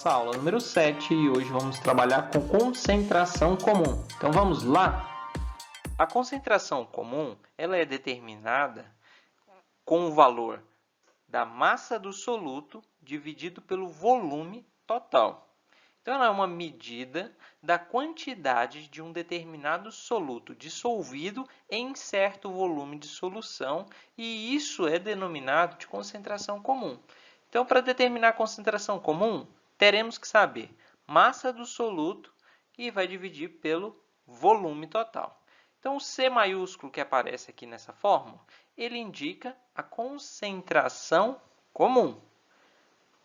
nossa aula número 7 e hoje vamos trabalhar com concentração comum. Então vamos lá? A concentração comum ela é determinada com o valor da massa do soluto dividido pelo volume total. Então, ela é uma medida da quantidade de um determinado soluto dissolvido em certo volume de solução, e isso é denominado de concentração comum. Então, para determinar a concentração comum, teremos que saber massa do soluto e vai dividir pelo volume total. Então, o C maiúsculo que aparece aqui nessa fórmula, ele indica a concentração comum.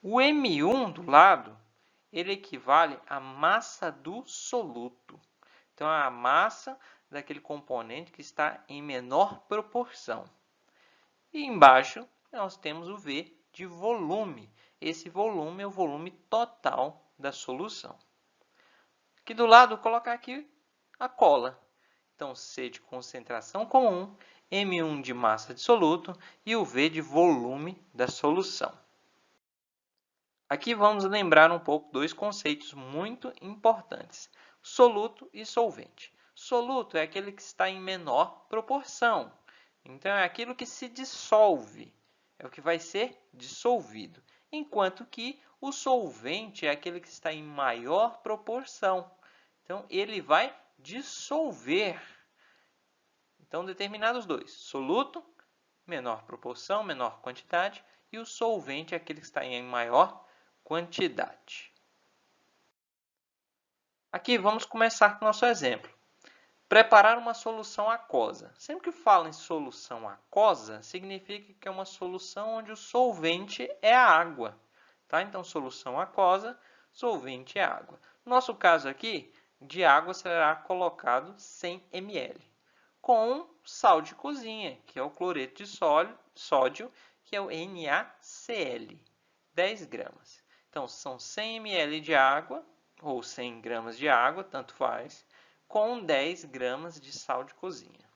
O M1 do lado, ele equivale à massa do soluto. Então, é a massa daquele componente que está em menor proporção. E embaixo, nós temos o V de volume. Esse volume é o volume total da solução. Aqui do lado, vou colocar aqui a cola. Então, C de concentração comum, M1 de massa de soluto e o V de volume da solução. Aqui vamos lembrar um pouco dois conceitos muito importantes: soluto e solvente. Soluto é aquele que está em menor proporção. Então, é aquilo que se dissolve, é o que vai ser dissolvido. Enquanto que o solvente é aquele que está em maior proporção. Então, ele vai dissolver. Então, determinados dois: soluto, menor proporção, menor quantidade, e o solvente é aquele que está em maior quantidade. Aqui vamos começar com o nosso exemplo. Preparar uma solução aquosa. Sempre que falo em solução aquosa, significa que é uma solução onde o solvente é a água. Tá? Então, solução aquosa, solvente é água. No nosso caso aqui, de água será colocado 100 ml, com sal de cozinha, que é o cloreto de sódio, que é o NaCl, 10 gramas. Então, são 100 ml de água, ou 100 gramas de água, tanto faz, com 10 gramas de sal de cozinha.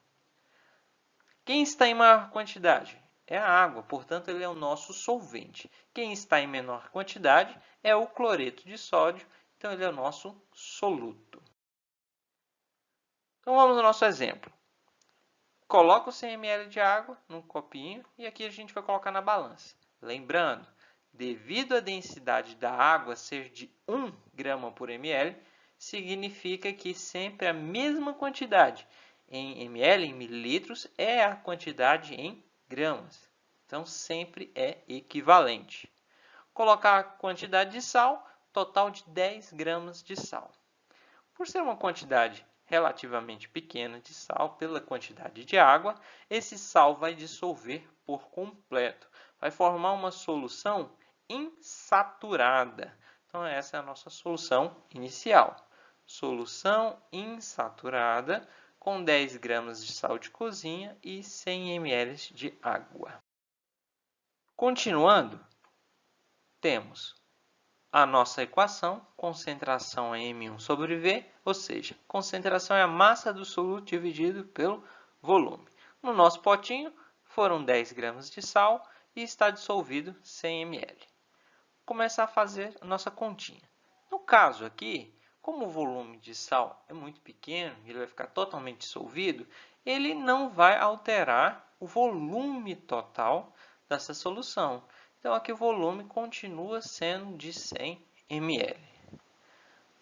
Quem está em maior quantidade? É a água, portanto, ele é o nosso solvente. Quem está em menor quantidade é o cloreto de sódio, então ele é o nosso soluto. Então, vamos ao nosso exemplo. Coloca o 100 ml de água num copinho e aqui a gente vai colocar na balança. Lembrando, devido à densidade da água ser de 1 grama por ml, significa que sempre a mesma quantidade em ml, em mililitros, é a quantidade em gramas. Então, sempre é equivalente. Colocar a quantidade de sal, total de 10 gramas de sal. Por ser uma quantidade relativamente pequena de sal pela quantidade de água, esse sal vai dissolver por completo. Vai formar uma solução insaturada. Então, essa é a nossa solução inicial. Solução insaturada com 10 gramas de sal de cozinha e 100 ml de água. Continuando, temos a nossa equação, concentração é M1 sobre V, ou seja, concentração é a massa do soluto dividido pelo volume. No nosso potinho, foram 10 gramas de sal e está dissolvido 100 ml. Vou começar a fazer a nossa continha. No caso aqui, como o volume de sal é muito pequeno, ele vai ficar totalmente dissolvido, ele não vai alterar o volume total dessa solução. Então, aqui o volume continua sendo de 100 ml.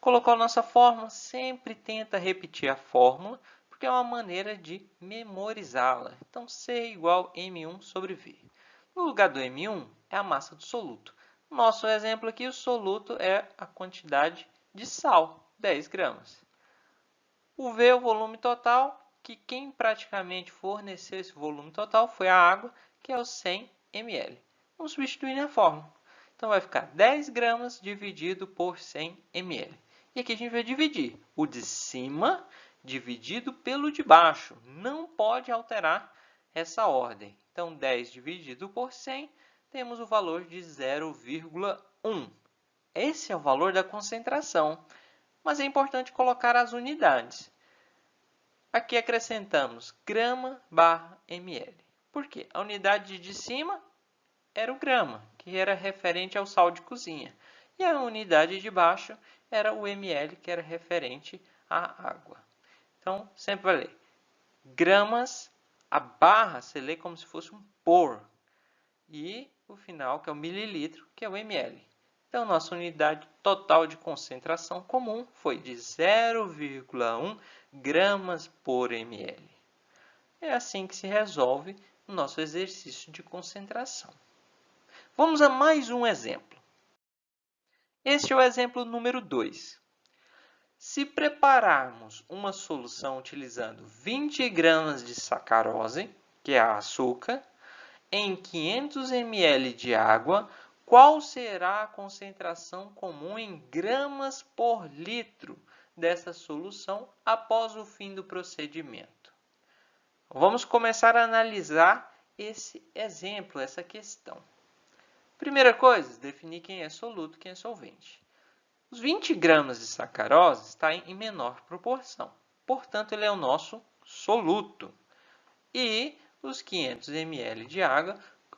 Colocou a nossa fórmula, sempre tenta repetir a fórmula, porque é uma maneira de memorizá-la. Então, C é igual a M1 sobre V. No lugar do M1, é a massa do soluto. No nosso exemplo aqui, o soluto é a quantidade de sal, 10 gramas. O V é o volume total, que quem praticamente forneceu esse volume total foi a água, que é o 100 ml. Vamos substituir na fórmula. Então, vai ficar 10 gramas dividido por 100 ml. E aqui a gente vai dividir o de cima dividido pelo de baixo. Não pode alterar essa ordem. Então, 10 dividido por 100, temos o valor de 0,1. Esse é o valor da concentração. Mas é importante colocar as unidades. Aqui acrescentamos grama barra ml. Por quê? A unidade de cima era o grama, que era referente ao sal de cozinha. E a unidade de baixo era o ml, que era referente à água. Então, sempre vai ler gramas, a barra você lê como se fosse um por. E o final, que é o mililitro, que é o ml. Então, nossa unidade total de concentração comum foi de 0,1 gramas por ml. É assim que se resolve o nosso exercício de concentração. Vamos a mais um exemplo. Este é o exemplo número 2. Se prepararmos uma solução utilizando 20 gramas de sacarose, que é açúcar, em 500 ml de água, qual será a concentração comum em gramas por litro dessa solução após o fim do procedimento? Vamos começar a analisar esse exemplo, essa questão. Primeira coisa, definir quem é soluto e quem é solvente. Os 20 gramas de sacarose está em menor proporção, portanto, ele é o nosso soluto. E os 500 ml de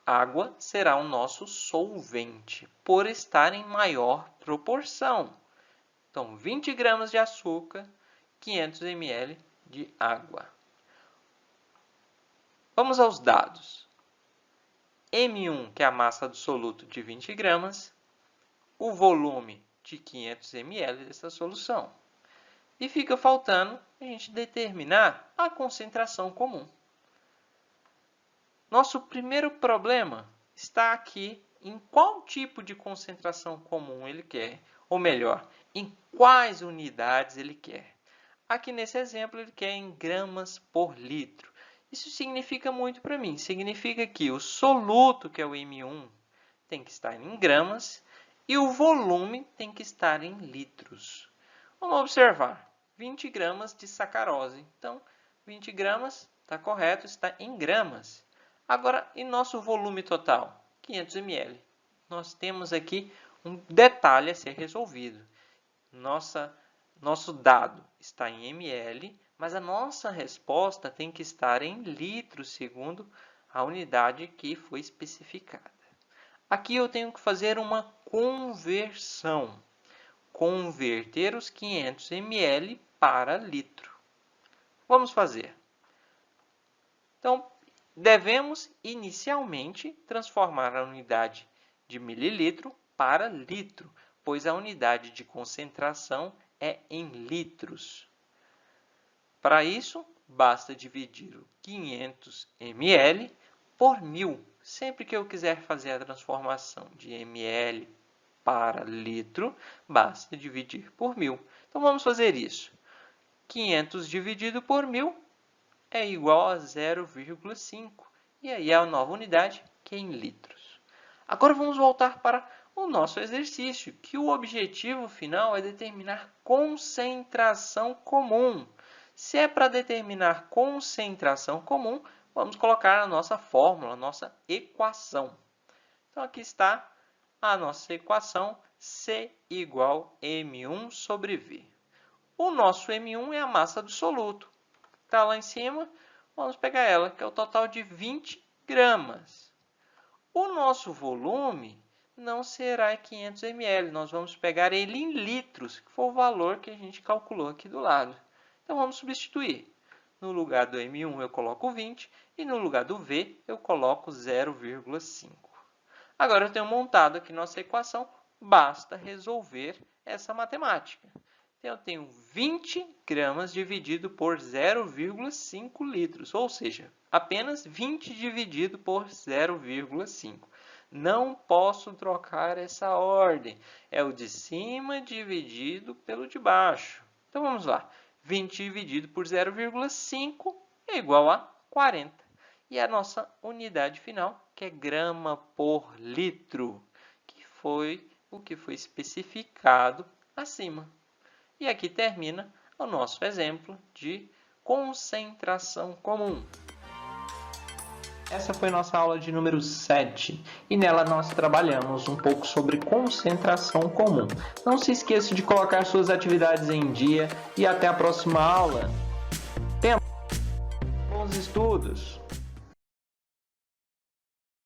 água será o nosso solvente, por estar em maior proporção. Então, 20 gramas de açúcar, 500 ml de água. Vamos aos dados. M1, que é a massa do soluto de 20 gramas, o volume de 500 ml dessa solução. E fica faltando a gente determinar a concentração comum. Nosso primeiro problema está aqui em qual tipo de concentração comum ele quer, ou melhor, em quais unidades ele quer. Aqui nesse exemplo ele quer em gramas por litro. Isso significa muito para mim, significa que o soluto, que é o M1, tem que estar em gramas e o volume tem que estar em litros. Vamos observar, 20 gramas de sacarose. Então, 20 gramas está correto, está em gramas. Agora, e nosso volume total? 500 ml. Nós temos aqui um detalhe a ser resolvido. Nosso dado está em ml, mas a nossa resposta tem que estar em litros, segundo a unidade que foi especificada. Aqui eu tenho que fazer uma conversão. Converter os 500 ml para litro. Vamos fazer. Então, devemos inicialmente transformar a unidade de mililitro para litro, pois a unidade de concentração é em litros. Para isso, basta dividir o 500 ml por 1000. Sempre que eu quiser fazer a transformação de ml para litro, basta dividir por 1000. Então, vamos fazer isso. 500 dividido por 1000 é igual a 0,5. E aí a nova unidade, que é em litros. Agora vamos voltar para o nosso exercício, que o objetivo final é determinar concentração comum. Se é para determinar concentração comum, vamos colocar a nossa fórmula, a nossa equação. Então, aqui está a nossa equação, C igual M1 sobre V. O nosso M1 é a massa do soluto. Está lá em cima, vamos pegar ela, que é o total de 20 gramas. O nosso volume não será 500 ml, nós vamos pegar ele em litros, que foi o valor que a gente calculou aqui do lado. Então, vamos substituir. No lugar do M1 eu coloco 20 e no lugar do V eu coloco 0,5. Agora eu tenho montado aqui nossa equação, basta resolver essa matemática. Então, eu tenho 20 gramas dividido por 0,5 litros, ou seja, apenas 20 dividido por 0,5. Não posso trocar essa ordem. É o de cima dividido pelo de baixo. Então, vamos lá. 20 dividido por 0,5 é igual a 40. E a nossa unidade final, que é grama por litro, que foi o que foi especificado acima. E aqui termina o nosso exemplo de concentração comum. Essa foi nossa aula de número 7 e nela nós trabalhamos um pouco sobre concentração comum. Não se esqueça de colocar suas atividades em dia e até a próxima aula. Bons estudos!